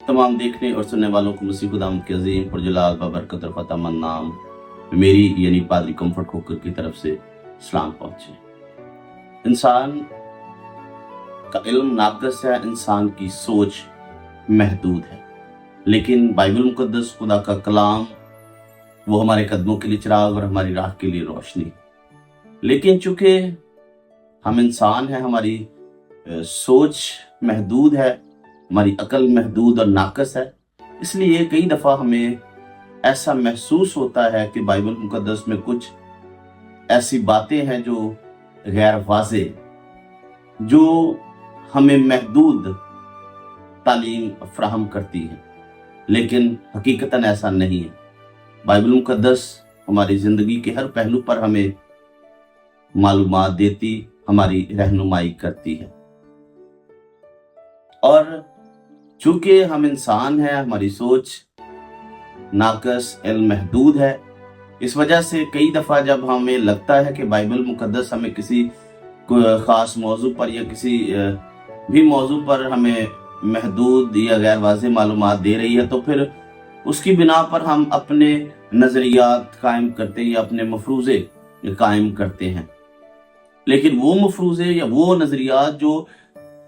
तमाम देखने और सुनने वालों को मसीह खुदावंद के अजीम पुरजलाल बाबरकत और फतेहमंद नाम मेरी यानी पादरी कंफर्ट कुकर की तरफ से सलाम पहुंचे। इंसान का इल्म नाक़िस है, इंसान की सोच महदूद है, लेकिन बाइबल मुकद्दस खुदा का कलाम वो हमारे कदमों के लिए चिराग और हमारी राह के लिए रोशनी। लेकिन चूंकि हम इंसान हैं, हमारी सोच महदूद है, हमारी अकल महदूद और नाक़िस है, इसलिए कई दफ़ा हमें ऐसा महसूस होता है कि बाइबल मुकद्दस में कुछ ऐसी बातें हैं जो गैर वाज़े, जो हमें महदूद तालीम फराहम करती हैं, लेकिन हकीकतन ऐसा नहीं है। बाइबल मुकद्दस हमारी ज़िंदगी के हर पहलू पर हमें मालूमात देती, हमारी रहनुमाई करती है। और चूंकि हम इंसान हैं, हमारी सोच नाक़िस, इल्म महदूद है, इस वजह से कई दफ़ा जब हमें लगता है कि बाइबल मुकद्दस हमें किसी ख़ास मौजू पर या किसी भी मौजू पर हमें महदूद या गैर वाज़ेह मालूमात दे रही है, तो फिर उसकी बिना पर हम अपने नज़रियात कायम करते हैं या अपने मफरूज़े कायम करते हैं। लेकिन वो मफरूज़े या वो नज़रियात जो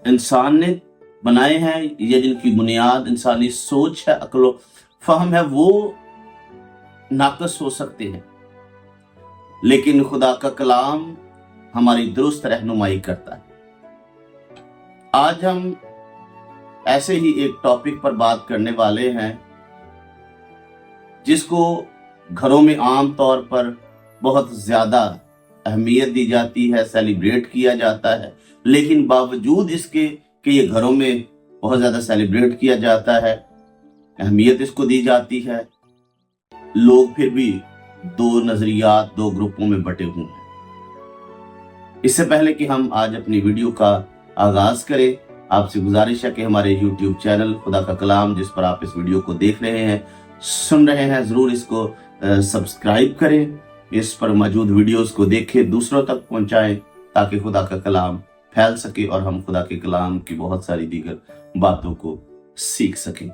इंसान ने बनाए हैं या जिनकी बुनियाद इंसानी सोच है, अक्ल फहम है, वो नाक़िस हो सकते हैं, लेकिन खुदा का कलाम हमारी दुरुस्त रहनुमाई करता है। आज हम ऐसे ही एक टॉपिक पर बात करने वाले हैं जिसको घरों में आम तौर पर बहुत ज़्यादा अहमियत दी जाती है, सेलिब्रेट किया जाता है, लेकिन बावजूद इसके कि ये घरों में बहुत ज़्यादा सेलिब्रेट किया जाता है, अहमियत इसको दी जाती है, लोग फिर भी दो नज़रियात, दो ग्रुपों में बटे हुए हैं। इससे पहले कि हम आज अपनी वीडियो का आगाज़ करें, आपसे गुजारिश है कि हमारे YouTube चैनल खुदा का कलाम, जिस पर आप इस वीडियो को देख रहे हैं, सुन रहे हैं, ज़रूर इसको सब्सक्राइब करें, इस पर मौजूद वीडियोस को देखें, दूसरों तक पहुंचाएं, ताकि खुदा का कलाम फैल सके और हम खुदा के कलाम की बहुत सारी दीगर बातों को सीख सकें।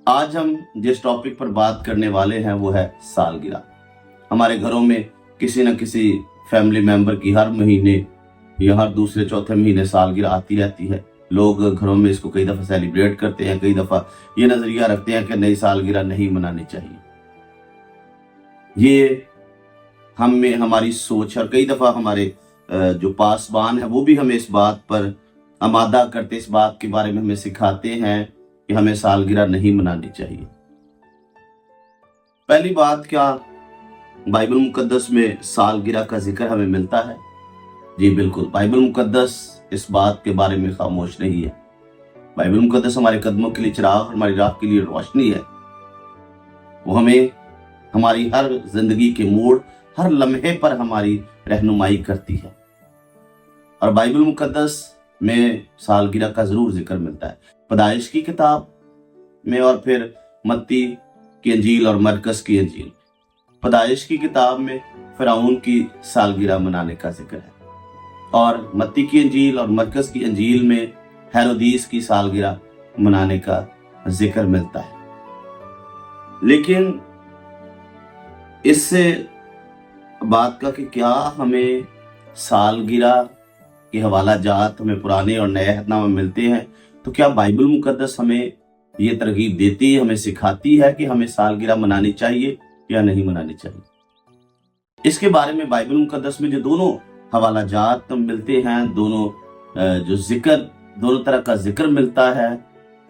आज हम जिस टॉपिक पर बात करने वाले हैं वो है सालगिरह। हमारे घरों में किसी न किसी फैमिली मेंबर की हर महीने या हर दूसरे चौथे महीने सालगिरह आती रहती है। लोग घरों में इसको कई दफ़ा सेलिब्रेट करते हैं, कई दफ़ा ये नज़रिया रखते हैं कि नई सालगिरह नहीं मनानी चाहिए। ये हम में हमारी सोच, और कई दफ़ा हमारे जो पासबान है वो भी हमें इस बात पर आमादा करते, इस बात के बारे में हमें सिखाते हैं कि हमें सालगिरह नहीं मनानी चाहिए। पहली बात, क्या बाइबल मुकद्दस में सालगिरह का जिक्र हमें मिलता है? जी बिल्कुल, बाइबल मुकद्दस इस बात के बारे में खामोश नहीं है। बाइबल मुकद्दस हमारे कदमों के लिए चिराग, हमारी राह के लिए रोशनी है। वो हमें हमारी हर जिंदगी के मोड़, हर लम्हे पर हमारी रहनुमाई करती है। और बाइबल मुकद्दस में सालगिरह का जरूर जिक्र मिलता है, पैदाइश की किताब में और फिर मत्ती की इंजील और मरकस की इंजील। पैदाइश की किताब में फिरौन की सालगिरह मनाने का जिक्र है, और मत्ती की इंजील और मरकस की इंजील में हेरोदीस की सालगिरह मनाने का जिक्र मिलता है। लेकिन इससे बात का कि क्या हमें सालगिरह के हवाला जात हमें पुराने और नए अहदनामे मिलते हैं, तो क्या बाइबल मुकद्दस हमें ये तरगीब देती है, हमें सिखाती है कि हमें सालगिरह मनानी चाहिए या नहीं मनानी चाहिए? इसके बारे में बाइबल मुकद्दस में जो दोनों हवाला जात मिलते हैं, दोनों जो जिक्र, दोनों तरह का जिक्र मिलता है,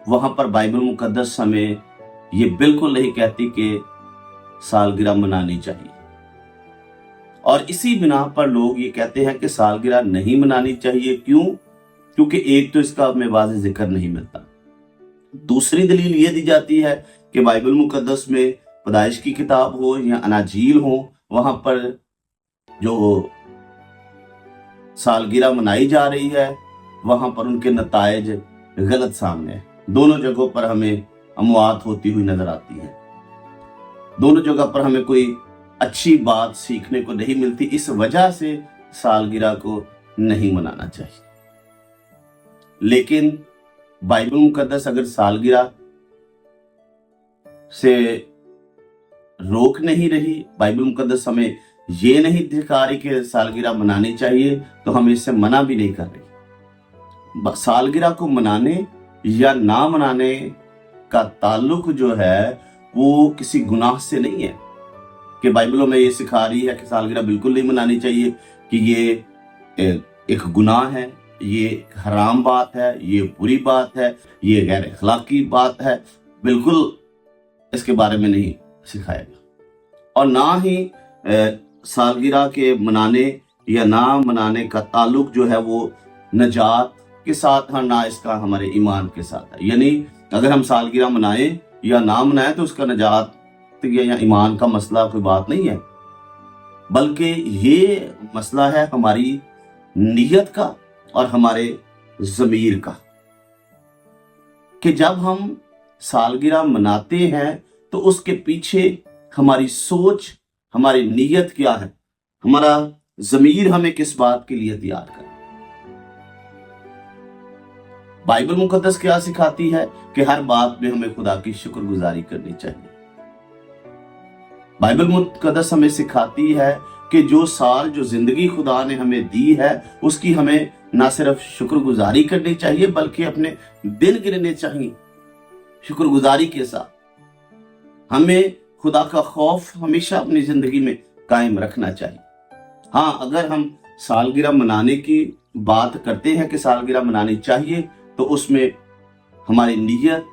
वहां पर बाइबल मुकद्दस हमें ये बिल्कुल नहीं कहती कि सालगिरह मनानी चाहिए। और इसी बिना पर लोग ये कहते हैं कि सालगिरह नहीं मनानी चाहिए। क्यों? क्योंकि एक तो इसका हमें वाज़ेह जिक्र नहीं मिलता, दूसरी दलील ये दी जाती है कि बाइबल मुकद्दस में पैदाइश की किताब हो या अनाजील हो, वहां पर जो सालगिरह मनाई जा रही है वहां पर उनके नताइज गलत सामने है। दोनों जगहों पर हमें अमवात होती हुई नजर आती है, दोनों जगह पर हमें कोई अच्छी बात सीखने को नहीं मिलती। इस वजह से सालगिरह को नहीं मनाना चाहिए। लेकिन बाइबल मुकद्दस अगर सालगिरह से रोक नहीं रही, बाइबल मुकद्दस हमें ये नहीं दिखा रही कि सालगिरह मनानी चाहिए, तो हम इससे मना भी नहीं कर रही। सालगिरह को मनाने या ना मनाने का ताल्लुक जो है वो किसी गुनाह से नहीं है कि बाइबलों में ये सिखा रही है कि सालगिरह बिल्कुल नहीं मनानी चाहिए, कि ये एक गुनाह है, ये हराम बात है, ये बुरी बात है, ये गैर अखलाकी बात है। बिल्कुल इसके बारे में नहीं सिखाया गया। और ना ही सालगिरह के मनाने या ना मनाने का ताल्लुक जो है वो नजात के साथ है, ना इसका हमारे ईमान के साथ है। यानी अगर हम सालगिरह मनाएं या ना मनाएं तो उसका नजात या ईमान का मसला कोई बात नहीं है, बल्कि ये मसला है हमारी नीयत का और हमारे ज़मीर का, कि जब हम सालगिरह मनाते हैं तो उसके पीछे हमारी सोच, हमारी नीयत क्या है, हमारा ज़मीर हमें किस बात के लिए तैयार करे। बाइबल मुकद्दस क्या सिखाती है कि हर बात में हमें खुदा की शुक्रगुजारी करनी चाहिए। बाइबल मुकद्दस हमें सिखाती है कि जो साल, जो जिंदगी खुदा ने हमें दी है, उसकी हमें ना सिर्फ शुक्रगुजारी करनी चाहिए बल्कि अपने दिन गिनने चाहिए शुक्रगुजारी के साथ। हमें खुदा का खौफ हमेशा अपनी जिंदगी में कायम रखना चाहिए। हाँ, अगर हम सालगिरह मनाने की बात करते हैं कि सालगिरह मनानी चाहिए, तो उसमें हमारी नीयत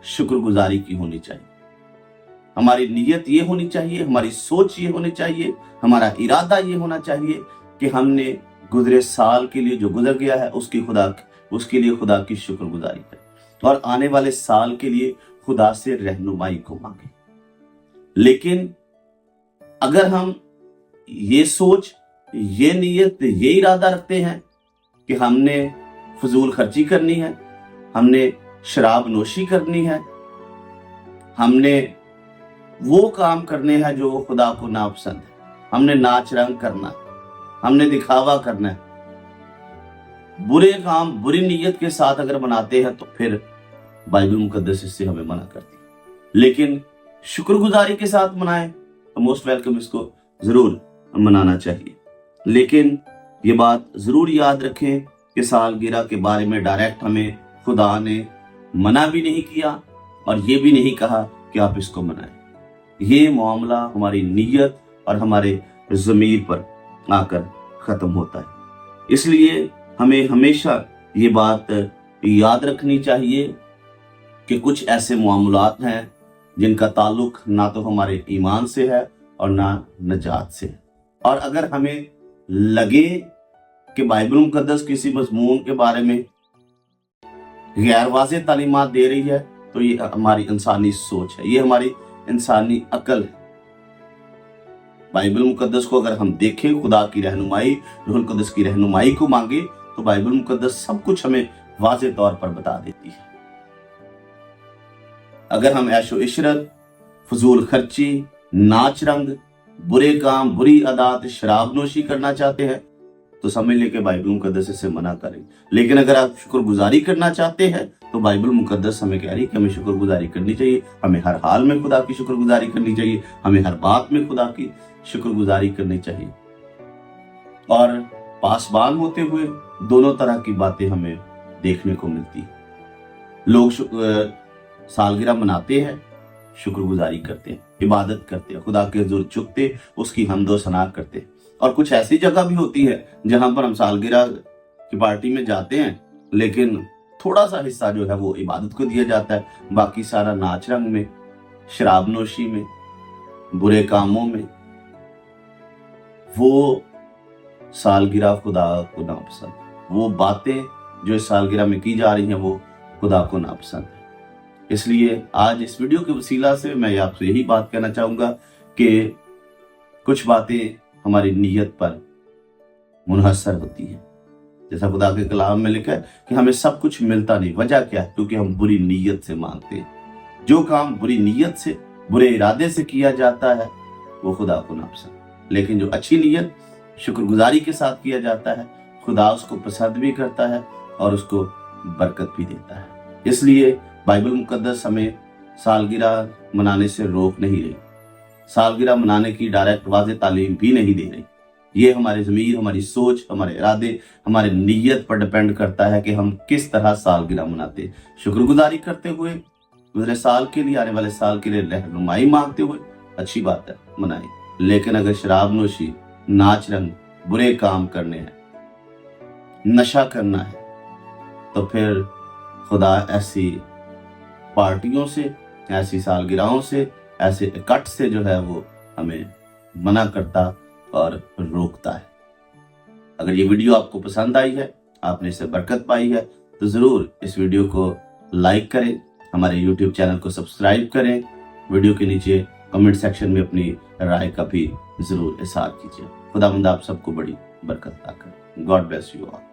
शुक्रगुजारी की होनी चाहिए। हमारी नीयत ये होनी चाहिए, हमारी सोच ये होनी चाहिए, हमारा इरादा ये होना चाहिए कि हमने गुजरे साल के लिए जो गुजर गया है उसके लिए खुदा की शुक्रगुजारी करें और आने वाले साल के लिए खुदा से रहनुमाई को मांगे। लेकिन अगर हम ये सोच, ये नीयत, ये इरादा रखते हैं कि हमने फजूल खर्ची करनी है, हमने शराब नोशी करनी है, हमने वो काम करने हैं जो खुदा को नापसंद है, हमने नाच रंग करना है, हमने दिखावा करना है, बुरे काम बुरी नीयत के साथ अगर बनाते हैं तो फिर बाइबल मुकद्दस इससे हमें मना करती है। लेकिन शुक्रगुजारी के साथ मनाएं तो मोस्ट वेलकम, इसको जरूर मनाना चाहिए। लेकिन ये बात जरूर याद रखें कि सालगिरह के बारे में डायरेक्ट हमें खुदा ने मना भी नहीं किया और ये भी नहीं कहा कि आप इसको मनाएं। ये मामला हमारी नीयत और हमारे ज़मीर पर आकर खत्म होता है। इसलिए हमें हमेशा ये बात याद रखनी चाहिए कि कुछ ऐसे मामलात हैं जिनका ताल्लुक ना तो हमारे ईमान से है और ना नजात से है। और अगर हमें लगे कि बाइबल मुकद्दस किसी मज़मून के बारे में गैर वाज़ेह तालीमात दे रही है, तो ये हमारी इंसानी सोच है, ये हमारी इंसानी अकल है। बाइबल मुकद्दस को अगर हम देखें, खुदा की रहनुमाई, रूहुल कुद्दस की रहनुमाई को मांगे, तो बाइबल मुकद्दस सब कुछ हमें वाज़ेह तौर पर बता देती है। अगर हम ऐशो इशरत, फजूल खर्ची, नाच रंग, बुरे काम, बुरी आदत, शराब नोशी करना चाहते हैं तो समझ लें कि बाइबल मुकद्दस से मना करें। लेकिन अगर आप शुक्रगुजारी करना चाहते हैं तो बाइबल मुकद्दस हमें कह रही है कि हमें शुक्रगुजारी करनी चाहिए, हमें हर हाल में खुदा की शुक्रगुजारी करनी चाहिए, हमें हर बात में खुदा की शुक्रगुजारी करनी चाहिए। और पासबान होते हुए दोनों तरह की बातें हमें देखने को मिलती है। लोग सालगिरह मनाते हैं, शुक्रगुजारी करते हैं, इबादत करते हैं, खुदा के हुजूर झुकते, उसकी हम्दो सना करते हैं। और कुछ ऐसी जगह भी होती है जहां पर हम सालगिरह की पार्टी में जाते हैं, लेकिन थोड़ा सा हिस्सा जो है वो इबादत को दिया जाता है, बाकी सारा नाच रंग में, शराब नोशी में, बुरे कामों में। वो सालगिरह खुदा को नापसंद, वो बातें जो इस सालगिरह में की जा रही हैं वो खुदा को नापसंद है। इसलिए आज इस वीडियो के वसीला से मैं आपसे यही बात कहना चाहूंगा कि कुछ बातें हमारी नीयत पर मुनहसर होती है। जैसा खुदा के कलाम में लिखा है कि हमें सब कुछ मिलता नहीं, वजह क्या है? क्योंकि हम बुरी नीयत से मांगते हैं। जो काम बुरी नीयत से, बुरे इरादे से किया जाता है वो खुदा को नापसंद। लेकिन जो अच्छी नीयत, शुक्रगुजारी के साथ किया जाता है, खुदा उसको पसंद भी करता है और उसको बरकत भी देता है। इसलिए बाइबल मुकद्दस हमें सालगिरह मनाने से रोक नहीं रही, सालगिरह मनाने की डायरेक्ट वाज़ेह तालीम भी नहीं दे रही। ये हमारे ज़मीर, हमारी सोच, हमारे इरादे, हमारे नीयत पर डिपेंड करता है कि हम किस तरह सालगिरह मनाते। शुक्रगुजारी करते हुए, गुज़रे साल के लिए, आने वाले साल के लिए रहनुमाई मांगते हुए, अच्छी बात है, मनाएं। लेकिन अगर शराब नोशी, नाच रंग, बुरे काम करने हैं, नशा करना है, तो फिर खुदा ऐसी पार्टियों से, ऐसी सालगिरहों से, ऐसे इकट्ठ से जो है वो हमें मना करता और रोकता है। अगर ये वीडियो आपको पसंद आई है, आपने इससे बरकत पाई है, तो ज़रूर इस वीडियो को लाइक करें, हमारे YouTube चैनल को सब्सक्राइब करें, वीडियो के नीचे कमेंट सेक्शन में अपनी राय का भी ज़रूर इज़हार कीजिए। खुदावंद आप सबको बड़ी बरकत अता करे। God bless you all.